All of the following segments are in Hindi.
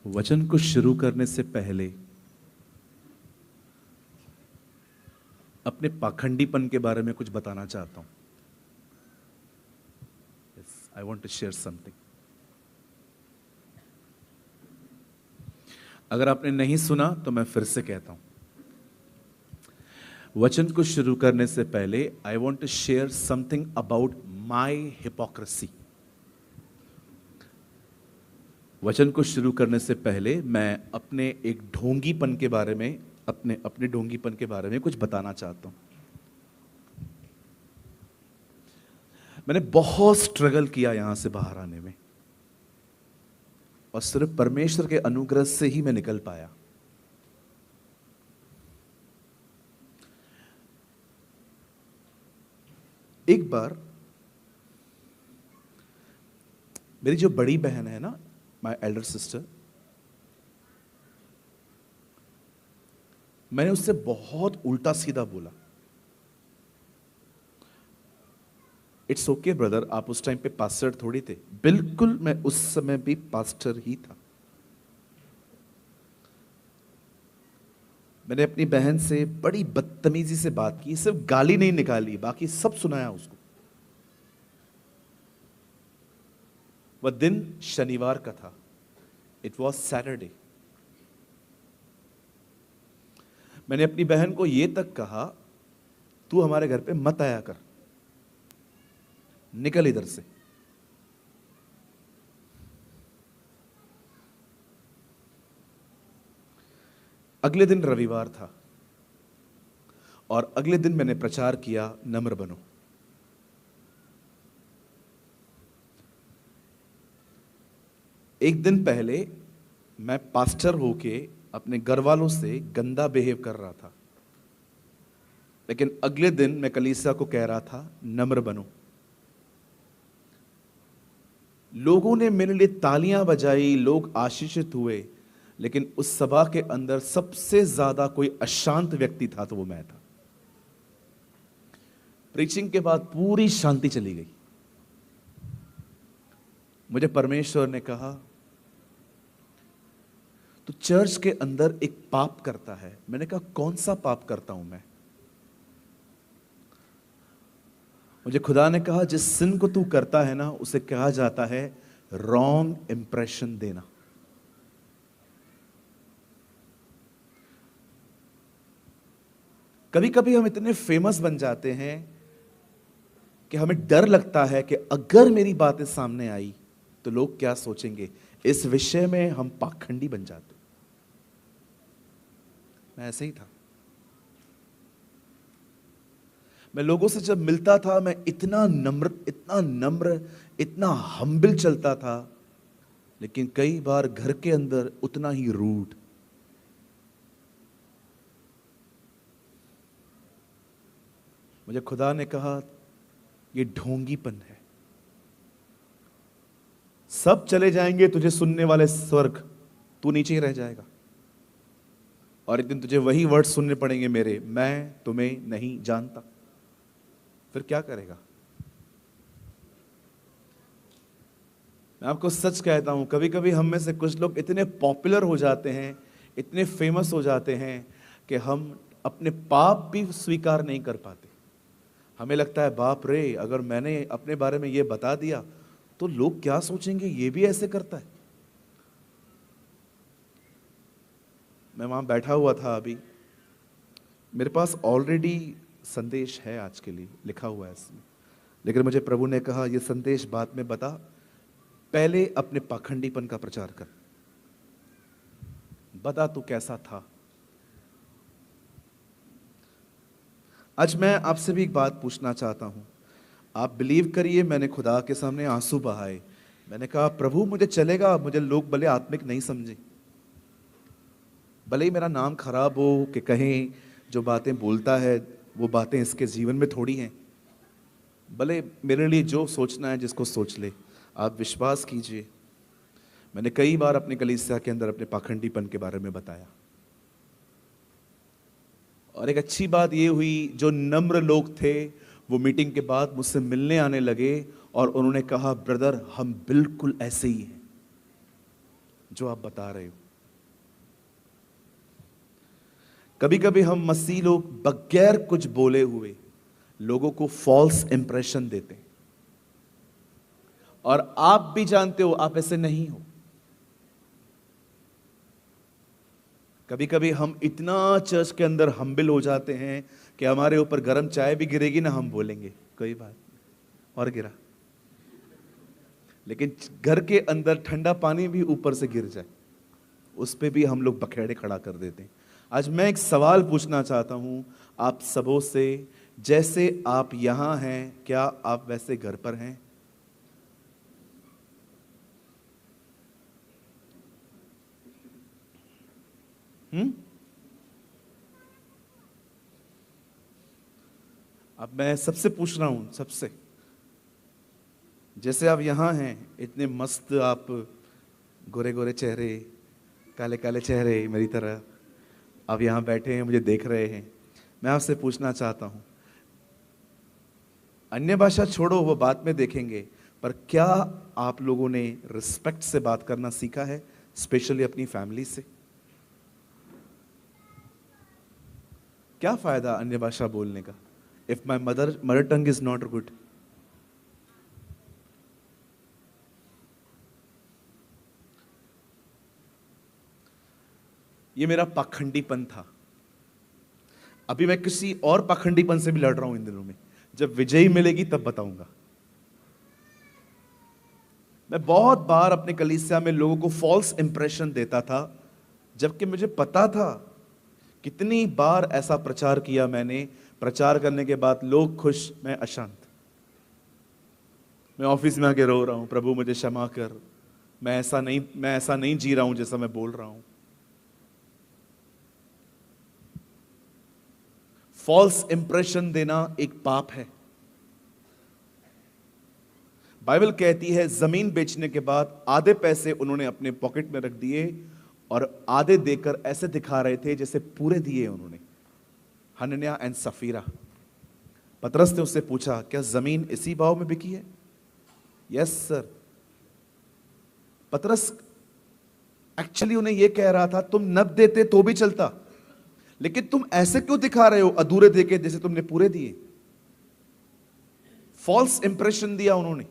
वचन को शुरू करने से पहले अपने पाखंडीपन के बारे में कुछ बताना चाहता हूं। I want to share something. अगर आपने नहीं सुना तो मैं फिर से कहता हूं। वचन को शुरू करने से पहले I want to share something about my hypocrisy. वचन को शुरू करने से पहले मैं अपने एक ढोंगीपन के बारे में अपने ढोंगीपन के बारे में कुछ बताना चाहता हूं। मैंने बहुत स्ट्रगल किया यहां से बाहर आने में, और सिर्फ परमेश्वर के अनुग्रह से ही मैं निकल पाया। एक बार मेरी जो बड़ी बहन है ना, माय एल्डर सिस्टर, मैंने उससे बहुत उल्टा सीधा बोला। इट्स ओके ब्रदर, आप उस टाइम पे पास्टर थोड़ी थे। बिल्कुल, मैं उस समय भी पास्टर ही था। मैंने अपनी बहन से बड़ी बदतमीजी से बात की, सिर्फ गाली नहीं निकाली, बाकी सब सुनाया उसको। वह दिन शनिवार का था। It was Saturday. मैंने अपनी बहन को यह तक कहा, तू हमारे घर पे मत आया कर, निकल इधर से। अगले दिन रविवार था और अगले दिन मैंने प्रचार किया, नम्र बनो। एक दिन पहले मैं पास्टर होके अपने घर वालों से गंदा बिहेव कर रहा था, लेकिन अगले दिन मैं कलीसिया को कह रहा था, नम्र बनो। लोगों ने मेरे लिए तालियां बजाई, लोग आशीषित हुए, लेकिन उस सभा के अंदर सबसे ज्यादा कोई अशांत व्यक्ति था तो वो मैं था। प्रीचिंग के बाद पूरी शांति चली गई। मुझे परमेश्वर ने कहा, तो चर्च के अंदर एक पाप करता है। मैंने कहा, कौन सा पाप करता हूं मैं? मुझे खुदा ने कहा, जिस सिन को तू करता है ना, उसे कहा जाता है रॉन्ग इंप्रेशन देना। कभी कभी हम इतने फेमस बन जाते हैं कि हमें डर लगता है कि अगर मेरी बातें सामने आई तो लोग क्या सोचेंगे। इस विषय में हम पाखंडी बन जाते। मैं ऐसे ही था। मैं लोगों से जब मिलता था, मैं इतना नम्र, इतना हम्बल चलता था, लेकिन कई बार घर के अंदर उतना ही रूड। मुझे खुदा ने कहा, ये ढोंगीपन है। सब चले जाएंगे तुझे सुनने वाले स्वर्ग, तू नीचे ही रह जाएगा। और एक दिन तुझे वही वर्ड सुनने पड़ेंगे मेरे, मैं तुम्हें नहीं जानता। फिर क्या करेगा? मैं आपको सच कहता हूं, कभी कभी हम में से कुछ लोग इतने पॉपुलर हो जाते हैं, इतने फेमस हो जाते हैं कि हम अपने पाप भी स्वीकार नहीं कर पाते। हमें लगता है, बाप रे, अगर मैंने अपने बारे में ये बता दिया तो लोग क्या सोचेंगे, ये भी ऐसे करता है। मैं वहां बैठा हुआ था, अभी मेरे पास ऑलरेडी संदेश है आज के लिए, लिखा हुआ है इसमें, लेकिन मुझे प्रभु ने कहा, यह संदेश बाद में बता, पहले अपने पाखंडीपन का प्रचार कर। बता तू कैसा था। आज मैं आपसे भी एक बात पूछना चाहता हूं। आप बिलीव करिए, मैंने खुदा के सामने आंसू बहाए। मैंने कहा, प्रभु मुझे चलेगा, मुझे लोग भले आत्मिक नहीं समझे, भले ही मेरा नाम खराब हो, कि कहें जो बातें बोलता है वो बातें इसके जीवन में थोड़ी हैं। भले मेरे लिए जो सोचना है जिसको सोच ले। आप विश्वास कीजिए, मैंने कई बार अपने कलीसिया के अंदर अपने पाखंडीपन के बारे में बताया। और एक अच्छी बात ये हुई, जो नम्र लोग थे वो मीटिंग के बाद मुझसे मिलने आने लगे और उन्होंने कहा, ब्रदर हम बिल्कुल ऐसे ही हैं। जो आप बता रहे हो। कभी कभी हम मसीह लोग बगैर कुछ बोले हुए लोगों को फॉल्स इंप्रेशन देते हैं, और आप भी जानते हो आप ऐसे नहीं हो। कभी कभी हम इतना चर्च के अंदर हम्बिल हो जाते हैं कि हमारे ऊपर गर्म चाय भी गिरेगी ना, हम बोलेंगे कोई बात नहीं, और गिरा। लेकिन घर के अंदर ठंडा पानी भी ऊपर से गिर जाए, उस पे भी हम लोग बखेड़े खड़ा कर देते हैं। आज मैं एक सवाल पूछना चाहता हूं आप सबों से, जैसे आप यहां हैं, क्या आप वैसे घर पर हैं? अब मैं सबसे पूछ रहा हूं, सबसे, जैसे आप यहां हैं, इतने मस्त आप, गोरे गोरे चेहरे, काले काले चेहरे मेरी तरह, आप यहां बैठे हैं, मुझे देख रहे हैं। मैं आपसे पूछना चाहता हूं, अन्य भाषा छोड़ो, वो बाद में देखेंगे, पर क्या आप लोगों ने रिस्पेक्ट से बात करना सीखा है, स्पेशली अपनी फैमिली से? क्या फायदा अन्य भाषा बोलने का if my mother tongue is not good? ये मेरा पाखंडीपन था। अभी मैं किसी और पाखंडीपन से भी लड़ रहा हूं इन दिनों में, जब विजयी मिलेगी तब बताऊंगा। मैं बहुत बार अपने कलीसिया में लोगों को फॉल्स इंप्रेशन देता था, जबकि मुझे पता था। कितनी बार ऐसा प्रचार किया मैंने, प्रचार करने के बाद लोग खुश, मैं अशांत। मैं ऑफिस में आके रो रहा हूं, प्रभु मुझे क्षमा कर, मैं ऐसा नहीं जी रहा हूं जैसा मैं बोल रहा हूं। फॉल्स इंप्रेशन देना एक पाप है। बाइबल कहती है जमीन बेचने के बाद आधे पैसे उन्होंने अपने पॉकेट में रख दिए और आधे देकर ऐसे दिखा रहे थे जैसे पूरे दिए उन्होंने। हनन्याह एंड सफीरा। पतरस ने उससे पूछा, क्या जमीन इसी भाव में बिकी है? Yes sir. पतरस एक्चुअली उन्हें यह कह रहा था, तुम नब देते तो भी चलता, लेकिन तुम ऐसे क्यों दिखा रहे हो अधूरे देके जैसे तुमने पूरे दिए? फॉल्स इंप्रेशन दिया उन्होंने।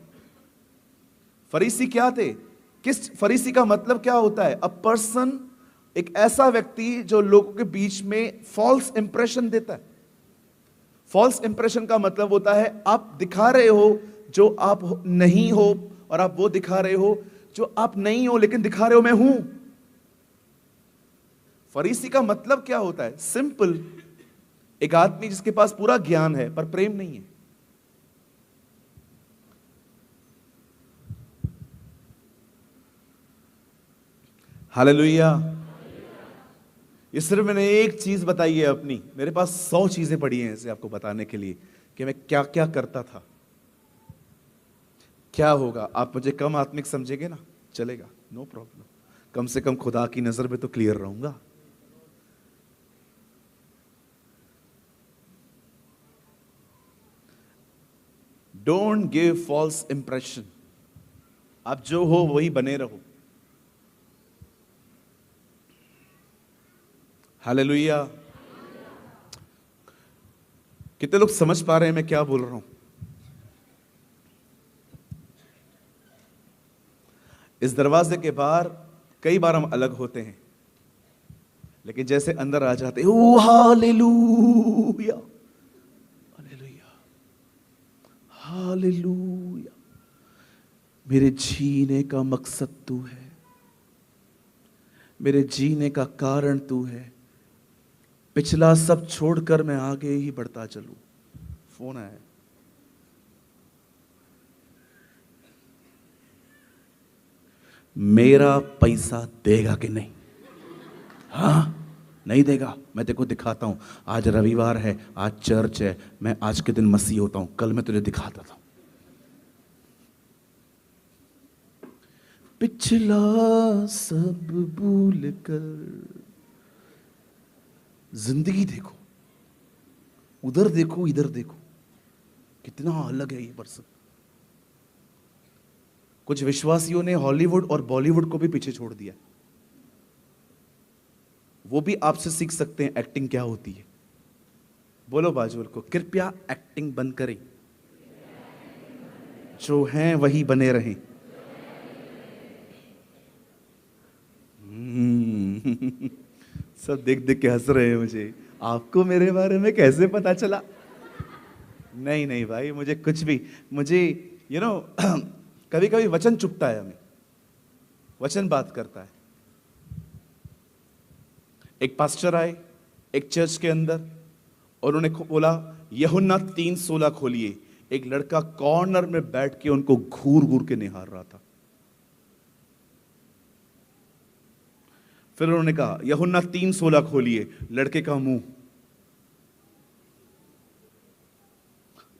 फरीसी क्या थे? किस फरीसी का मतलब क्या होता है? अ पर्सन, एक ऐसा व्यक्ति जो लोगों के बीच में फॉल्स इंप्रेशन देता है। फॉल्स इंप्रेशन का मतलब होता है आप दिखा रहे हो जो आप नहीं हो, और आप वो दिखा रहे हो जो आप नहीं हो लेकिन दिखा रहे हो मैं हूं। फरीसी का मतलब क्या होता है? सिंपल, एक आदमी जिसके पास पूरा ज्ञान है पर प्रेम नहीं है। हालेलुया। ये सिर्फ मैंने एक चीज बताई है अपनी, मेरे पास 100 चीजें पड़ी हैं इसे आपको बताने के लिए कि मैं क्या क्या करता था। क्या होगा, आप मुझे कम आत्मिक समझेंगे ना, चलेगा, नो प्रॉब्लम। कम से कम खुदा की नजर में तो क्लियर रहूंगा। Don't give false impression. आप जो हो वही बने रहो। हालेलुया। कितने लोग समझ पा रहे हैं मैं क्या बोल रहा हूं? इस दरवाजे के बाहर कई बार हम अलग होते हैं, लेकिन जैसे अंदर आ जाते हैं, ओ हालेलुया, हालेलुया, हालेलुया, मेरे जीने का मकसद तू है, मेरे जीने का कारण तू है, पिछला सब छोड़कर मैं आगे ही बढ़ता चलूं। फोन आया। मेरा पैसा देगा कि नहीं? हाँ, नहीं देगा। मैं तेरे को दिखाता हूं, आज रविवार है, आज चर्च है, मैं आज के दिन मसीह होता हूं, कल मैं तुझे दिखाता था। पिछला सब भूल कर जिंदगी देखो, उधर देखो, इधर देखो, कितना अलग है ये पर्सन। कुछ विश्वासियों ने हॉलीवुड और बॉलीवुड को भी पीछे छोड़ दिया। वो भी आपसे सीख सकते हैं एक्टिंग क्या होती है। बोलो बाजू वाले को, कृपया एक्टिंग बंद करें, जो हैं वही बने रहें। सब देख देख के हंस रहे हैं मुझे। आपको मेरे बारे में कैसे पता चला? नहीं नहीं भाई, मुझे कुछ भी, मुझे कभी कभी वचन चुपता है, हमें वचन बात करता है। एक पास्टर आए एक चर्च के अंदर और उन्होंने बोला यूहन्ना 3:16 खोलिए। एक लड़का कॉर्नर में बैठ के उनको घूर घूर के निहार रहा था। फिर उन्होंने कहा यूहन्ना 3:16 खोलिए। लड़के का मुंह,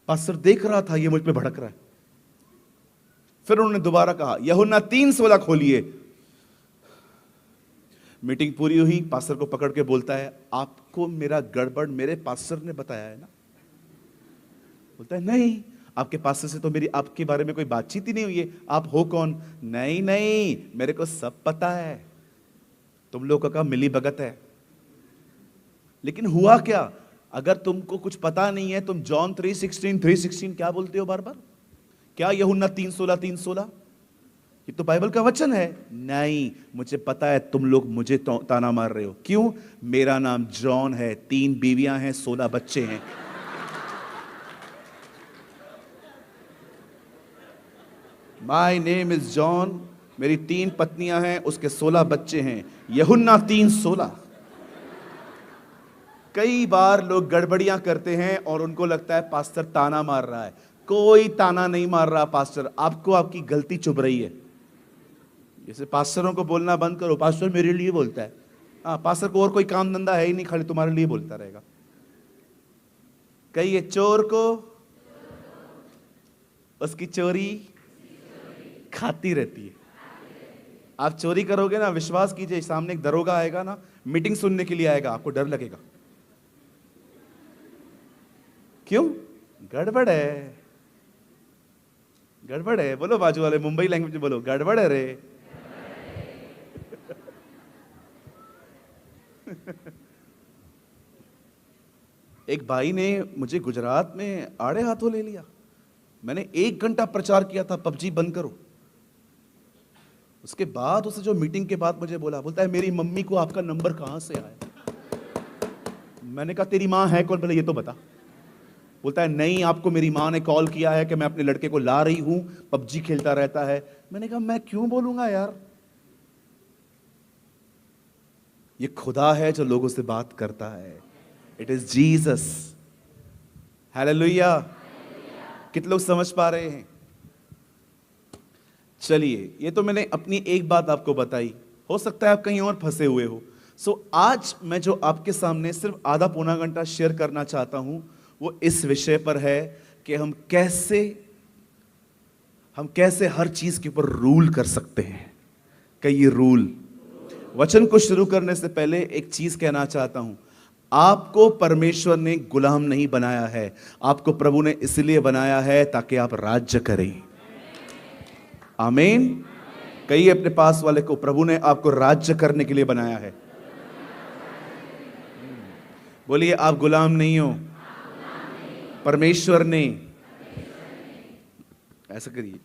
पास्टर देख रहा था ये मुझ पे भड़क रहा है। फिर उन्होंने दोबारा कहा यूहन्ना 3:16 खोलिए। मीटिंग पूरी हुई, पास्टर को पकड़ के बोलता है आपको मेरा गड़बड़ मेरे पास्टर ने बताया है ना? बोलता है नहीं, आपके पास्टर से तो मेरी आपके बारे में कोई बातचीत ही नहीं हुई है। आप हो कौन? नहीं नहीं, मेरे को सब पता है, तुम लोगों का मिली भगत है। लेकिन हुआ क्या? अगर तुमको कुछ पता नहीं है, तुम जॉन 3:16 क्या बोलते हो बार बार? क्या यूहन्ना 3:16? ये तो बाइबल का वचन है। नहीं, मुझे पता है तुम लोग मुझे ताना मार रहे हो। क्यों? मेरा नाम जॉन है, 3 बीवियां हैं, 16 बच्चे हैं। माई नेम इज जॉन, मेरी 3 पत्नियां हैं, उसके 16 बच्चे हैं। यूहन्ना 3:16। कई बार लोग गड़बड़ियां करते हैं और उनको लगता है पास्टर ताना मार रहा है। कोई ताना नहीं मार रहा पास्टर, आपको आपकी गलती चुभ रही है। जैसे पास्टरों को बोलना बंद करो, पास्टर मेरे लिए बोलता है। हाँ, पास्टर को और कोई काम धंधा है ही नहीं, खाली तुम्हारे लिए बोलता रहेगा। कहिए चोर को उसकी चोरी खाती रहती है। आप चोरी करोगे ना, विश्वास कीजिए, सामने एक दरोगा आएगा ना, मीटिंग सुनने के लिए आएगा, आपको डर लगेगा। क्यों? गड़बड़ है, गड़बड़ है। बोलो बाजू वाले, मुंबई लैंग्वेज में बोलो, गड़बड़ है रे। एक भाई ने मुझे गुजरात में आड़े हाथों ले लिया। मैंने 1 घंटा प्रचार किया था पबजी बंद करो। उसके बाद उसे जो मीटिंग के बाद मुझे बोलता है मेरी मम्मी को आपका नंबर कहां से आया? मैंने कहा तेरी मां है कौन? बोले ये तो बता। बोलता है नहीं, आपको मेरी मां ने कॉल किया है कि मैं अपने लड़के को ला रही हूं, पबजी खेलता रहता है। मैंने कहा मैं क्यों बोलूंगा यार, ये खुदा है जो लोगों से बात करता है। It is Jesus. हालेलुया। कितने लोग समझ पा रहे हैं? चलिए, ये तो मैंने अपनी एक बात आपको बताई, हो सकता है आप कहीं और फंसे हुए हो। आज मैं जो आपके सामने सिर्फ आधा पौना घंटा शेयर करना चाहता हूं वो इस विषय पर है कि हम कैसे हर चीज के ऊपर रूल कर सकते हैं। कई रूल। वचन को शुरू करने से पहले एक चीज कहना चाहता हूं, आपको परमेश्वर ने गुलाम नहीं बनाया है, आपको प्रभु ने इसलिए बनाया है ताकि आप राज्य करें। आमीन। कहिए अपने पास वाले को, प्रभु ने आपको राज्य करने के लिए बनाया है। बोलिए आप गुलाम नहीं हो, परमेश्वर ने, ऐसा करिए,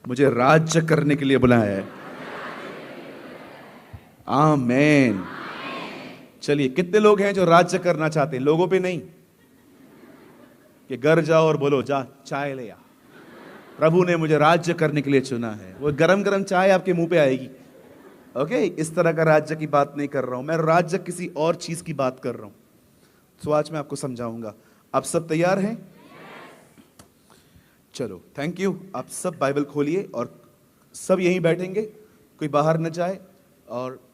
मुझे राज्य करने के लिए बुलाया है। आमीन। चलिए, कितने लोग हैं जो राज्य करना चाहते हैं? लोगों पे नहीं कि घर जाओ और बोलो जा चाय ले आ, प्रभु ने मुझे राज्य करने के लिए चुना है। वो गरम गरम चाय आपके मुंह पे आएगी। ओके, इस तरह का राज्य की बात नहीं कर रहा हूं मैं, राज्य किसी और चीज की बात कर रहा हूं। आज मैं आपको समझाऊंगा। आप सब तैयार हैं? चलो, थैंक यू। आप सब बाइबल खोलिए और सब यहीं बैठेंगे, कोई बाहर न जाए। और प्लीज